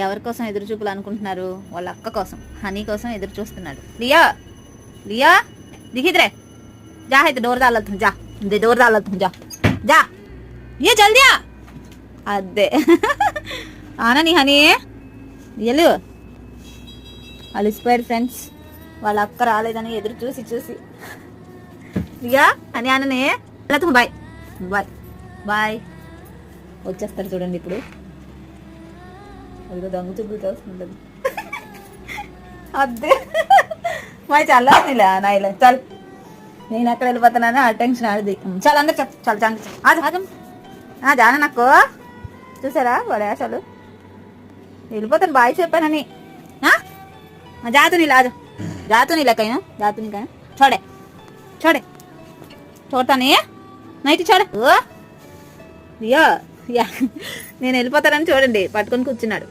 ఎవరి కోసం ఎదురు చూపులు అనుకుంటున్నారు? వాళ్ళ అక్క కోసం, హనీ కోసం ఎదురు చూస్తున్నాడు. लिया लिया दिखी इधर जा, है डोर डाल तुम जा, डोर डाल तुम जा जा, ये जल्दी आ అదే ఆనా నీ హనీ ఎల్లు. అలిసిపోయారు ఫ్రెండ్స్, వాళ్ళ అక్క రాలేదని ఎదురు చూసి చూసి. రియా అని అననే బాయ్ బాయ్ బాయ్. వచ్చేస్తారు చూడండి ఇప్పుడు. అదిగో దొంగ చూపులు చూస్తుంటుంది. అదే మా చాలా నా ఇలా చాలు, నేను ఎక్కడ వెళ్ళిపోతున్నాను ఆ టెన్షన్ ఆడది. చాలా అందరు చాలు చాలు ఆగం జానా నాకు చూసారా వాడు అసలు వెళ్ళిపోతాను బాయ్ చెప్పానని. जातो नहीं लाजो, जातो नहीं लगा जातो नहीं कहीं छोड़े छोड़े छोड़ता नहीं है नहीं तो छोड़े. నేను వెళ్ళిపోతానని చూడండి పట్టుకొని కూర్చున్నాడు.